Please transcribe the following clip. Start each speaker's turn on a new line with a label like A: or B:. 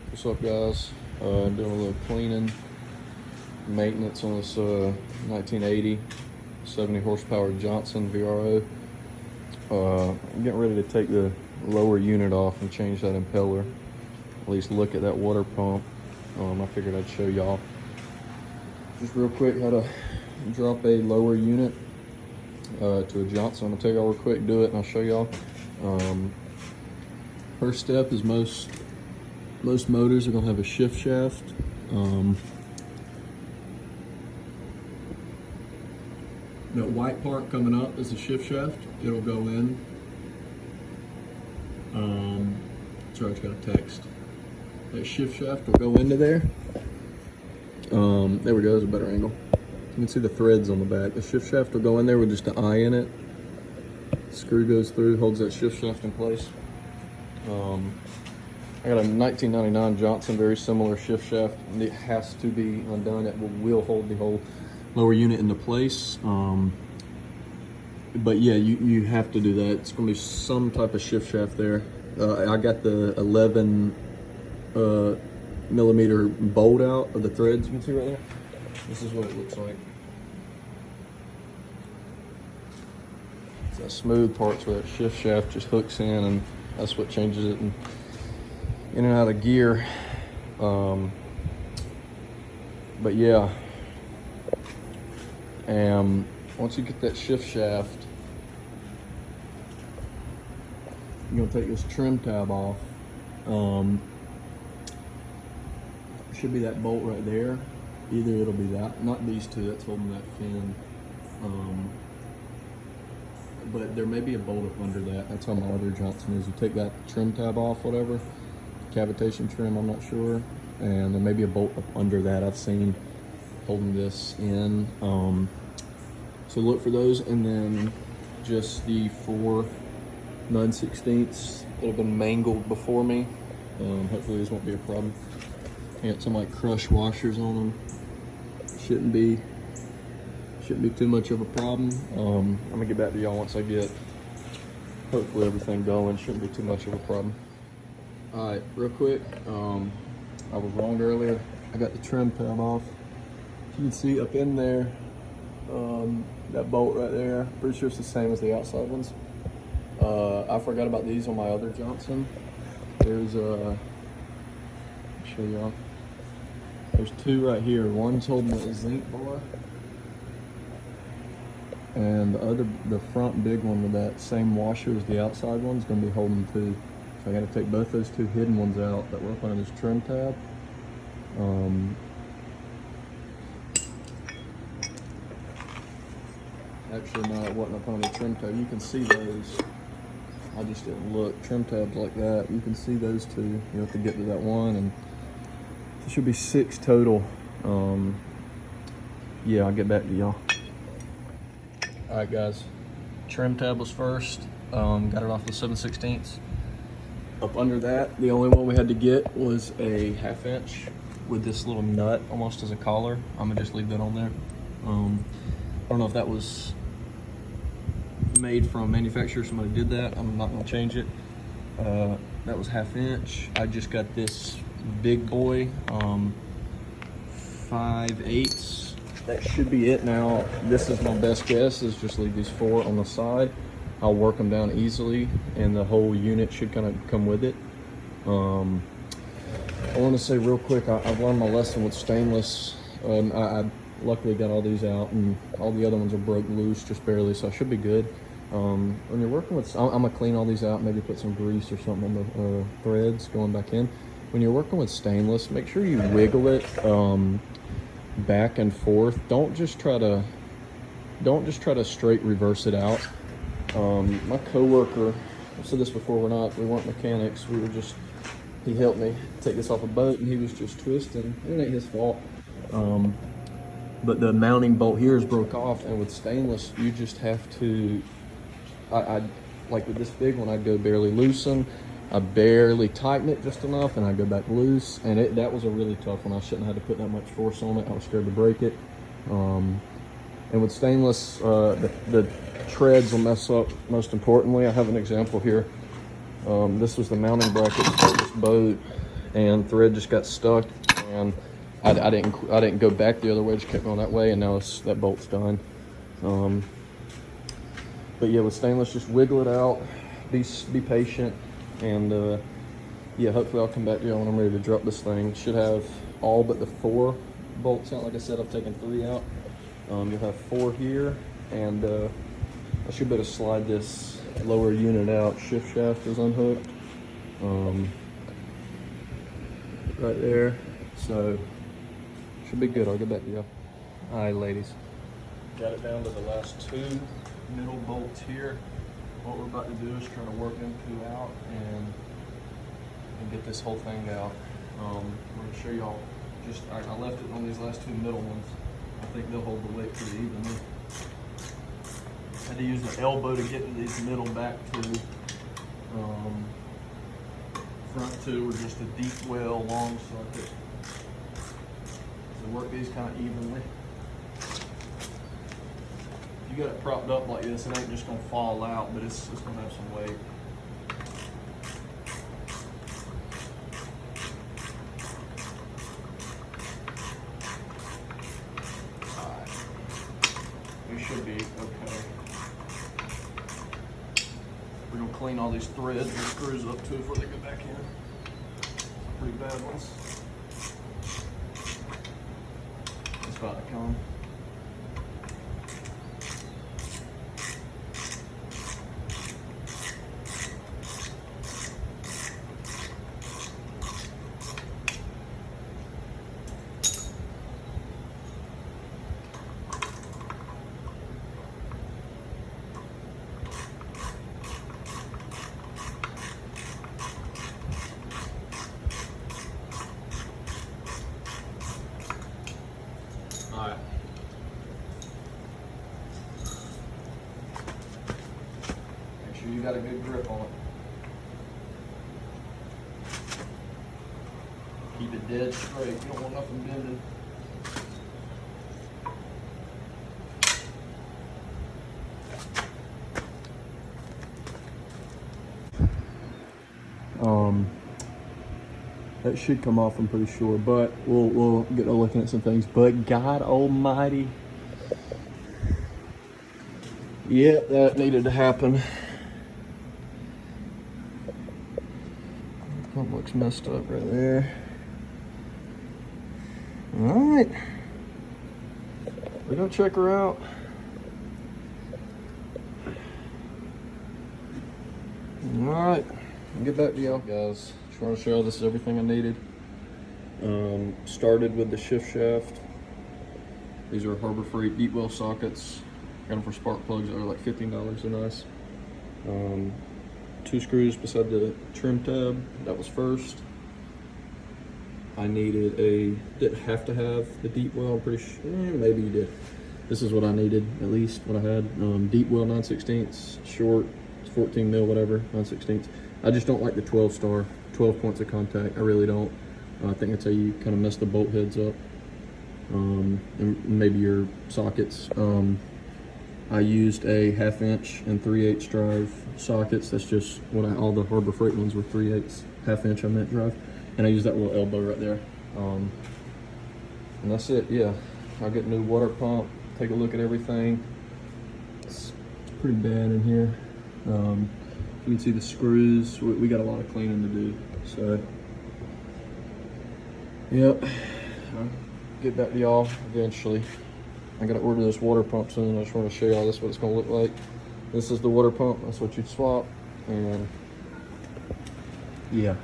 A: What's up, guys? Doing a little cleaning, maintenance on this 1980 70 horsepower Johnson VRO. I'm getting ready to take the lower unit off and change that impeller. At least look at that water pump. I figured I'd show y'all just real quick how to drop a lower unit to a Johnson. I'm gonna tell y'all real quick, do it, and I'll show y'all. First step is most motors are gonna have a shift shaft. That white part coming up is the shift shaft. It'll go in. Sorry, I just got a text. That shift shaft will go into there. There we go, there's a better angle. You can see the threads on the back. The shift shaft will go in there with just an eye in it. Screw goes through, holds that shift shaft in place. I got a 1999 Johnson, very similar shift shaft. It has to be undone. It will hold the whole lower unit into place. But yeah, you have to do that. It's gonna be some type of shift shaft there. I got the 11 millimeter bolt out of the threads. You can see right there. This is what it looks like. It's that smooth parts where that shift shaft just hooks in, and that's what changes it in and out of gear. But yeah, and once you get that shift shaft, you're gonna take this trim tab off. Should be that bolt right there. Either it'll be that, not these two, that's holding that fin. But there may be a bolt up under that. That's how my other Johnson is. You take that trim tab off, whatever, cavitation trim, I'm not sure. And there may be a bolt up under that I've seen holding this in. So look for those, and then just the 4 9/16 that have been mangled before me. Hopefully this won't be a problem. I got some like crush washers on them. Shouldn't be too much of a problem. I'm gonna get back to y'all once I get hopefully everything going. Shouldn't be too much of a problem. All right, real quick, I was wrong earlier. I got the trim tab off. You can see up in there, that bolt right there. Pretty sure it's the same as the outside ones. I forgot about these on my other Johnson. There's I'll show y'all. There's two right here. One's holding the zinc bar, and the front big one with that same washer as the outside one's gonna be holding two. So I gotta take both those two hidden ones out that were up under this trim tab. Actually, no, it wasn't up under the trim tab. You can see those. I just didn't look. Trim tabs like that. You can see those two. You have to get to that one, and there should be 6 total. Yeah, I'll get back to y'all. All right, guys. Trim tab was first. Got it off the 7/16. Up under that, the only one we had to get was a 1/2 inch with this little nut, almost as a collar. I'm gonna just leave that on there. I don't know if that was made from manufacturer, somebody did that. I'm not gonna change it. That was 1/2 inch. I just got this big boy, 5/8. That should be it now. This is my best guess, is just leave these 4 on the side. I'll work them down easily, and the whole unit should kind of come with it. I want to say real quick, I've learned my lesson with stainless. I luckily got all these out, and all the other ones are broke loose just barely, so I should be good. When you're working with, I'm gonna clean all these out, maybe put some grease or something on the threads going back in. When you're working with stainless, make sure you wiggle it back and forth. Don't just try to straight reverse it out. My coworker, I've said this before, we weren't mechanics. He helped me take this off a boat, and he was just twisting. It ain't his fault. But the mounting bolt here is broke off, and with stainless, you just have to, I like with this big one, I'd go barely loosen. I barely tighten it just enough, and I go back loose. And that was a really tough one. I shouldn't have had to put that much force on it. I was scared to break it. And with stainless, the treads will mess up. Most importantly, I have an example here. This was the mounting bracket for this boat, and thread just got stuck, and I didn't go back the other way, just kept going that way, and now that bolt's done. But yeah, with stainless, just wiggle it out, be patient, and yeah, hopefully I'll come back to you when I'm ready to drop this thing. Should have all but the 4 bolts out. Like I said, I've taken 3 out. You'll have 4 here, and I should be able to slide this lower unit out. Shift shaft is unhooked right there, so should be good. I'll get back to you. All right, ladies, got it down to the last 2 middle bolts here. What we're about to do is try to work them 2 out and get this whole thing out. We're gonna show y'all. Just I left it on these last 2 middle ones. I think they'll hold the weight pretty evenly. Had to use the elbow to get these middle back to. Front 2 were just a deep well long socket. So work these kind of evenly. If you got it propped up like this, it ain't just gonna fall out, but it's gonna have some weight. Should be okay. We're gonna clean all these threads and screws up too before they go back in. Pretty bad ones. It's about to come. Alright. Make sure you got a good grip on it. Keep it dead straight. You don't want nothing bending. That should come off, I'm pretty sure, but we'll get a looking at some things. But God Almighty, yeah, that needed to happen. Pump looks messed up right there. All right, we're gonna check her out. All right, I'll get back to y'all, guys. Just want to show you this is everything I needed. Started with the shift shaft. These are Harbor Freight deep well sockets. Got them for spark plugs. They're like $15. They're nice. 2 screws beside the trim tab. That was first. I needed didn't have to have the deep well. I'm pretty sure, maybe you did. This is what I needed, at least what I had. Deep well 9/16, short, 14 mil, whatever, 9/16. I just don't like the 12 star, 12 points of contact. I really don't. I think that's how you kind of mess the bolt heads up. And maybe your sockets. I used a 1/2 inch and 3/8 drive sockets. That's just what all the Harbor Freight ones were 3/8, 1/2 inch I meant drive. And I used that little elbow right there. And that's it, yeah. I'll get a new water pump, take a look at everything. It's pretty bad in here. You can see the screws. We got a lot of cleaning to do, so. Yep, I'll get back to y'all eventually. I gotta order this water pump soon. I just want to show y'all this, what it's gonna look like. This is the water pump, that's what you'd swap, and yeah.